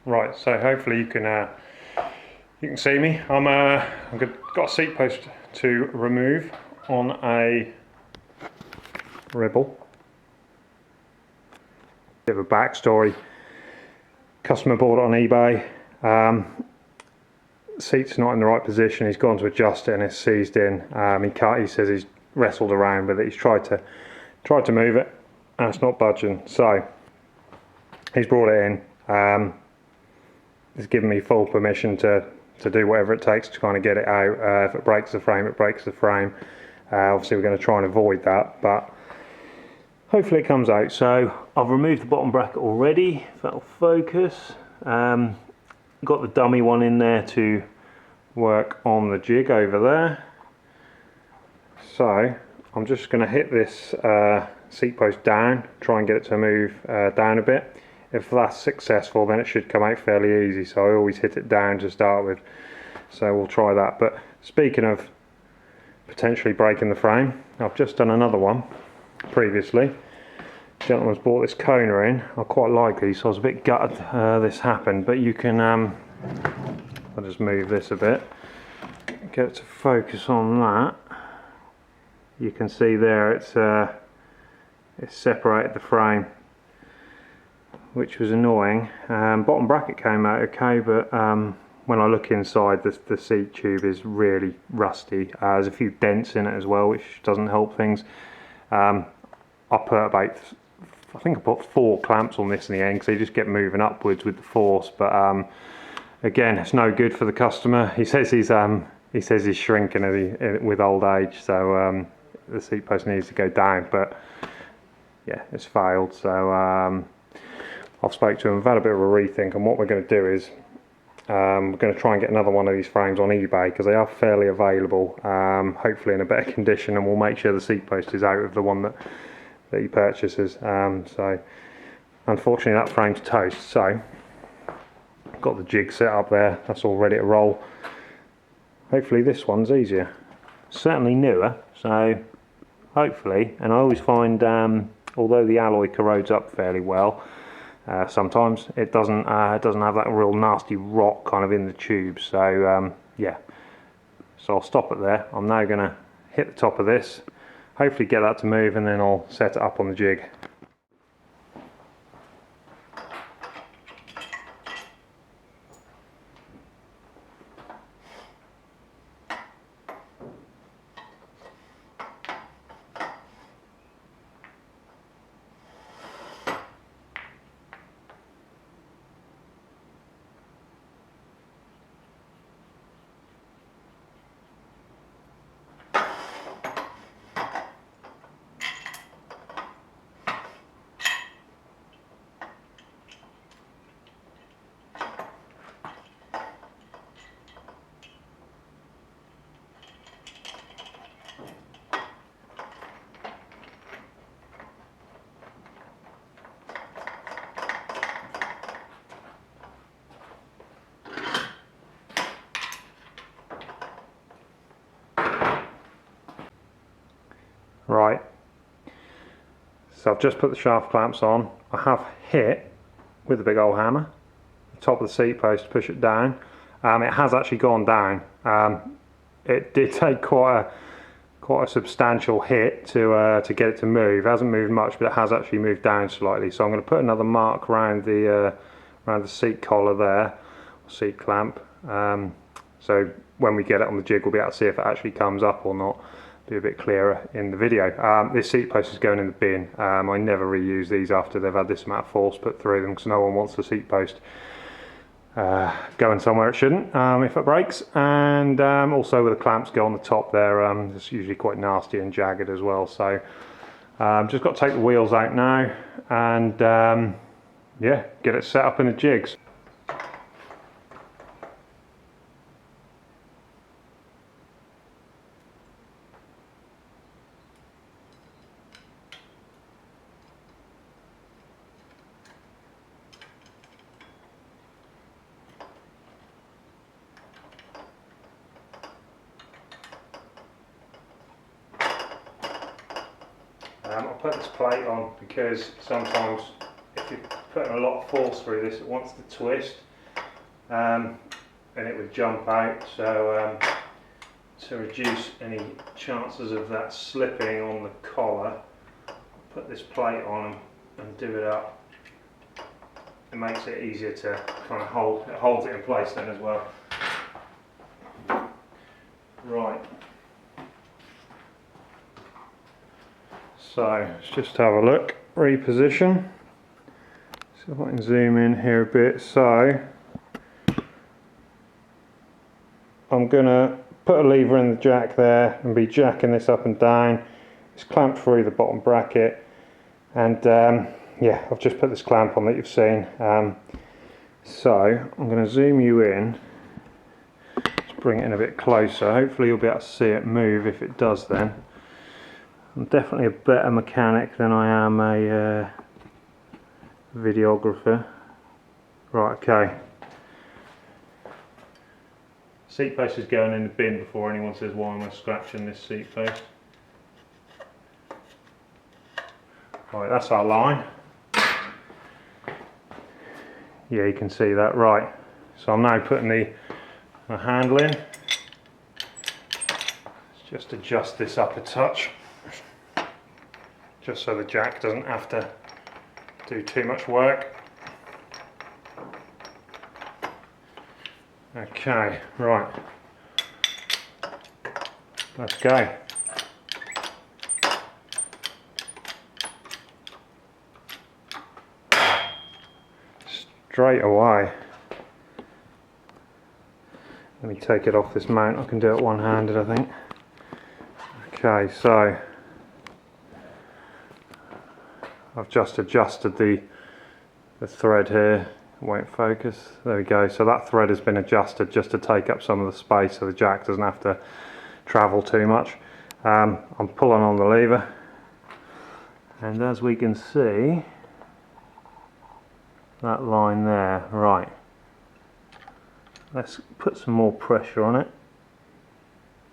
Right, so hopefully you can see me. I've got a seat post to remove on a Rebel. Bit of a backstory. Customer bought it on eBay. Seat's not in the right position. He's gone to adjust it and it's seized in. He says he's wrestled around with it. He's tried to move it and it's not budging. So he's brought it in. He's given me full permission to do whatever it takes to kind of get it out. If it breaks the frame, it breaks the frame. Obviously we're going to try and avoid that, but hopefully it comes out. So I've removed the bottom bracket already, if that'll focus. Got the dummy one in there to work on the jig over there. So I'm just going to hit this seat post down, try and get it to move down a bit. If that's successful, then it should come out fairly easy. So I always hit it down to start with. So we'll try that. But speaking of potentially breaking the frame, I've just done another one previously. The gentleman's bought this Kona in. I quite like these, so I was a bit gutted this happened. But you can, I'll just move this a bit, get it to focus on that. You can see there it's separated the frame, which was annoying. Bottom bracket came out okay, but when I look inside, the seat tube is really rusty. There's a few dents in it as well, which doesn't help things. I think I put 4 clamps on this in the end, because they just get moving upwards with the force. But again, it's no good for the customer. He says he's shrinking with old age, so the seat post needs to go down. But yeah, it's failed. So I've spoke to him, I've had a bit of a rethink, and what we're going to do is we're going to try and get another one of these frames on eBay, because they are fairly available, hopefully in a better condition, and we'll make sure the seat post is out of the one that he purchases. So unfortunately that frame's toast, so I've got the jig set up there, that's all ready to roll. Hopefully this one's easier, certainly newer, so hopefully. And I always find although the alloy corrodes up fairly well, sometimes it doesn't have that real nasty rot kind of in the tube. So yeah, so I'll stop it there. I'm now going to hit the top of this, hopefully get that to move, and then I'll set it up on the jig. Right, so I've just put the shaft clamps on. I have hit with a big old hammer the top of the seat post to push it down. It has actually gone down. It did take quite a substantial hit to get it to move. It hasn't moved much, but it has actually moved down slightly. So I'm going to put another mark around the seat collar there, seat clamp. So when we get it on the jig, we'll be able to see if it actually comes up or not. Be a bit clearer in the video. This seat post is going in the bin. I never reuse these after they've had this amount of force put through them, because no one wants the seat post going somewhere it shouldn't if it breaks. And also with the clamps go on the top there, it's usually quite nasty and jagged as well. So just got to take the wheels out now and yeah, get it set up in the jigs. I'll put this plate on because sometimes if you're putting a lot of force through this, it wants to twist. and it would jump out. So to reduce any chances of that slipping on the collar, put this plate on and do it up. It makes it easier to kind of holds it in place then as well. Right. So let's just have a look. Reposition. See if I can zoom in here a bit. So I'm gonna put a lever in the jack there and be jacking this up and down. It's clamped through the bottom bracket, and yeah, I've just put this clamp on that you've seen. So I'm going to zoom you in, just bring it in a bit closer. Hopefully you'll be able to see it move. If it does, then I'm definitely a better mechanic than I am a videographer. Right, okay. Seat post is going in the bin before anyone says why am I scratching this seat post. Right, that's our line. Yeah, you can see that, right. So I'm now putting the handle in. Let's just adjust this up a touch, just so the jack doesn't have to do too much work. Okay, right. Let's go. Straight away. Let me take it off this mount. I can do it one-handed, I think. Okay, so I've just adjusted the thread here. It won't focus. There we go. So that thread has been adjusted just to take up some of the space so the jack doesn't have to travel too much. I'm pulling on the lever, and as we can see, that line there, right. Let's put some more pressure on it.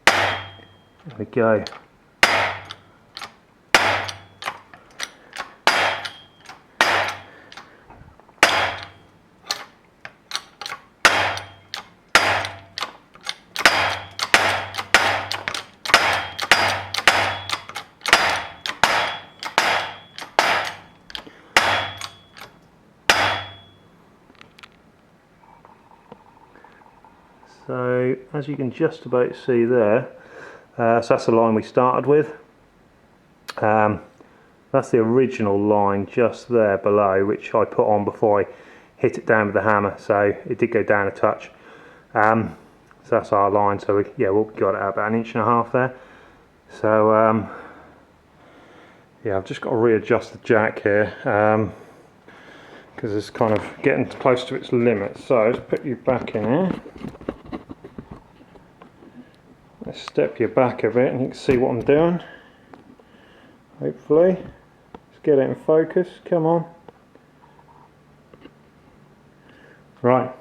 There we go. So as you can just about see there, so that's the line we started with. That's the original line just there below, which I put on before I hit it down with the hammer, so it did go down a touch. So that's our line, so we've got it at about 1.5 inches there. So yeah, I've just got to readjust the jack here, because it's kind of getting close to its limit. So let's put you back in here. Let's step you back a bit and you can see what I'm doing. Hopefully. Let's get it in focus. Come on. Right.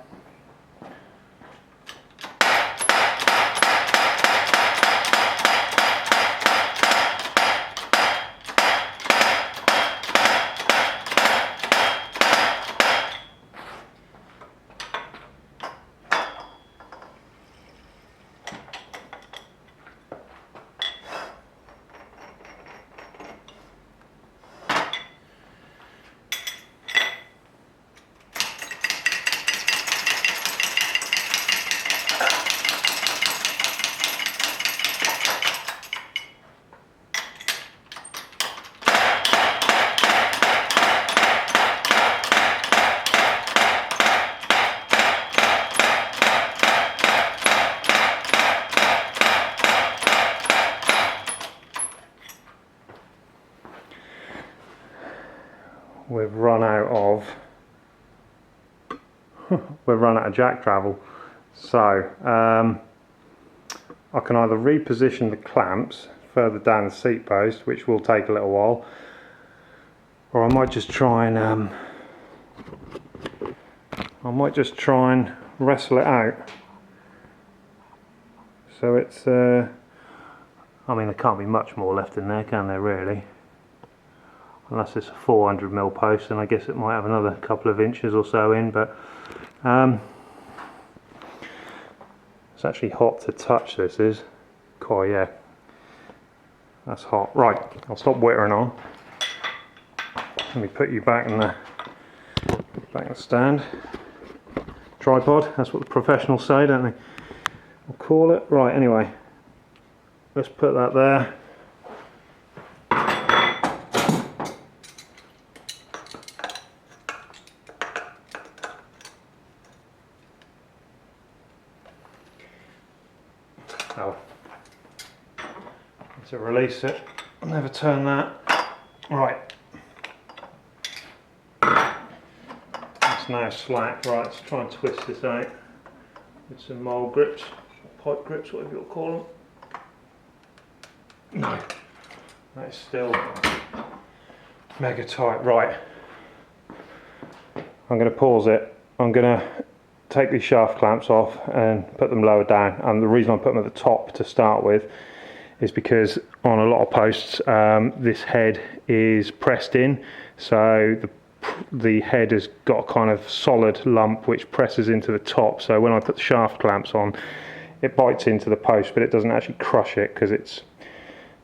We've run out of jack travel, so I can either reposition the clamps further down the seat post, which will take a little while, or I might just try and wrestle it out. So it's I mean, there can't be much more left in there, can there, really? Unless it's a 400mm post, and I guess it might have another couple of inches or so in, but It's actually hot to touch, this is. Quite, yeah. That's hot. Right, I'll stop whittering on. Let me put you back in the stand. Tripod, that's what the professionals say, don't they? I'll call it. Right, anyway. Let's put that there. Oh. To release it, I'll never turn that. Right. It's now slack. Right, let's try and twist this out with some mole grips, or pipe grips, whatever you'll call them. No, that is still mega tight. Right. I'm going to pause it. I'm going to take these shaft clamps off and put them lower down, and the reason I put them at the top to start with is because on a lot of posts this head is pressed in, so the head has got a kind of solid lump which presses into the top, so when I put the shaft clamps on it bites into the post but it doesn't actually crush it because it's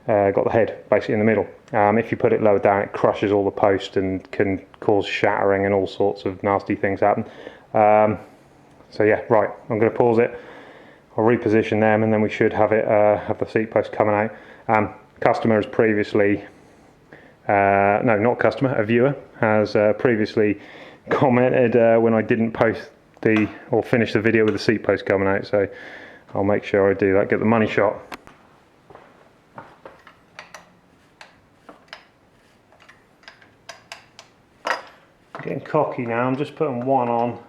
got the head basically in the middle. If you put it lower down it crushes all the post and can cause shattering and all sorts of nasty things happen. So yeah, right, I'm going to pause it, I'll reposition them, and then we should have it have the seat post coming out. Customer has previously, no, not customer, a viewer has previously commented when I didn't post or finish the video with the seat post coming out, so I'll make sure I do that, get the money shot. Getting cocky now, I'm just putting one on.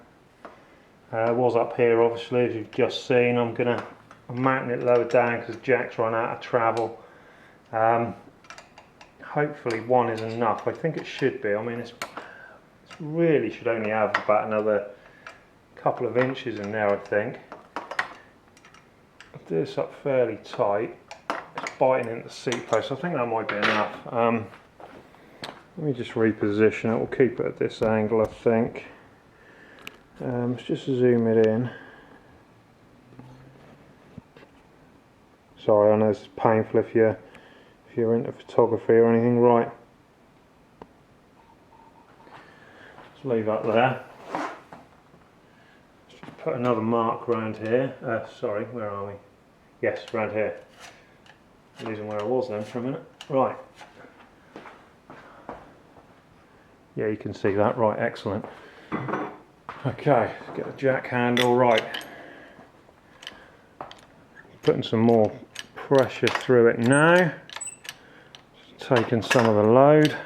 Was up here obviously, as you've just seen. I'm mounting it lower down because Jack's run out of travel. Hopefully one is enough. I think it should be. I mean, it really should only have about another couple of inches in there, I think. I'll do this up fairly tight. It's biting into the seat post. I think that might be enough. Let me just reposition it. We'll keep it at this angle, I think. Let's just zoom it in. Sorry, I know this is painful if you're into photography or anything. Right. Let's leave that there. Let's just put another mark around here. Sorry, where are we? Yes, around here. I'm losing where I was then for a minute. Right. Yeah, you can see that. Right, excellent. Okay, let's get the jack handle right. Putting some more pressure through it now. Just taking some of the load.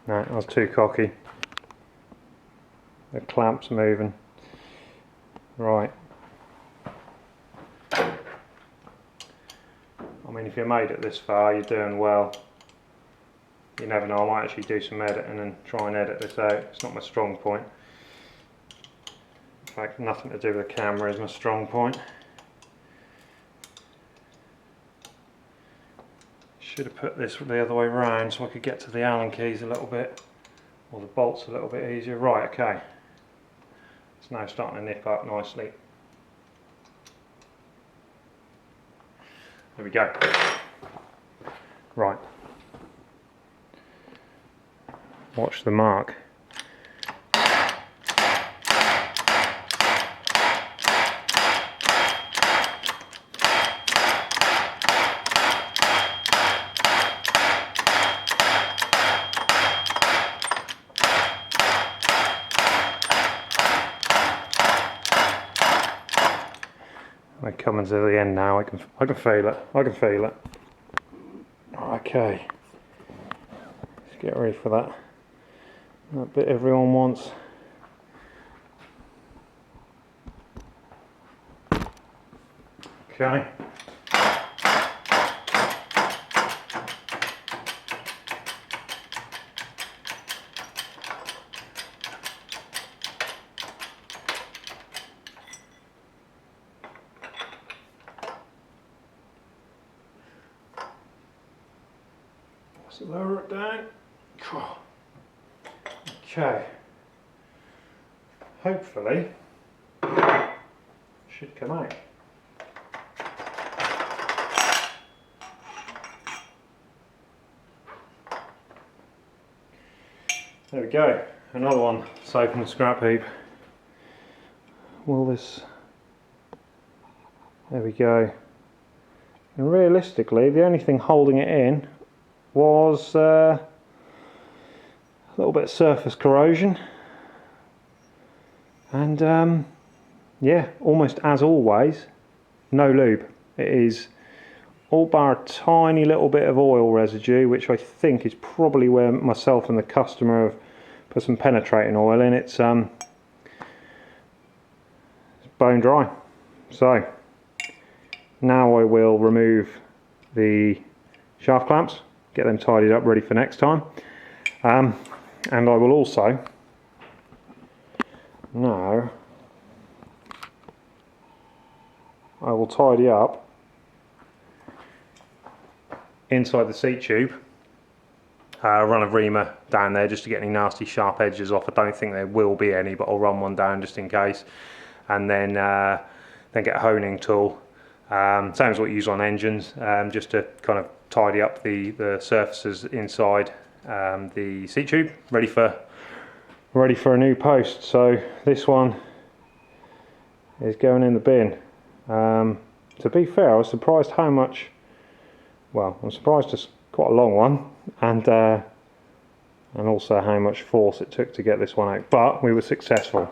No, I was too cocky. The clamp's moving. Right. I mean, if you're made it this far, you're doing well. You never know, I might actually do some editing and try and edit this out. It's not my strong point. In fact, nothing to do with the camera is my strong point. Should have put this the other way around so I could get to the Allen keys a little bit, or the bolts a little bit easier. Right, okay. It's now starting to nip up nicely. There we go. Right. Watch the mark. We're coming to the end now. I can feel it. I can feel it. Okay. Let's get ready for that. That bit everyone wants. Okay. Let's lower it down. Okay. hopefully should come out. There we go, another one safe in the scrap heap. Will this... There we go. And realistically, the only thing holding it in was a little bit of surface corrosion. And yeah, almost as always, no lube. It is all bar a tiny little bit of oil residue, which I think is probably where myself and the customer have put some penetrating oil in. It's bone dry. So now I will remove the shaft clamps, get them tidied up ready for next time, and I will also now I will tidy up inside the seat tube, run a reamer down there just to get any nasty sharp edges off. I don't think there will be any, but I'll run one down just in case, and then get a honing tool, same as what you use on engines, just to kind of tidy up the surfaces inside the seat tube, ready for a new post. So this one is going in the bin. To be fair, I was surprised how much. Well, I'm surprised it's quite a long one, and also how much force it took to get this one out, but we were successful.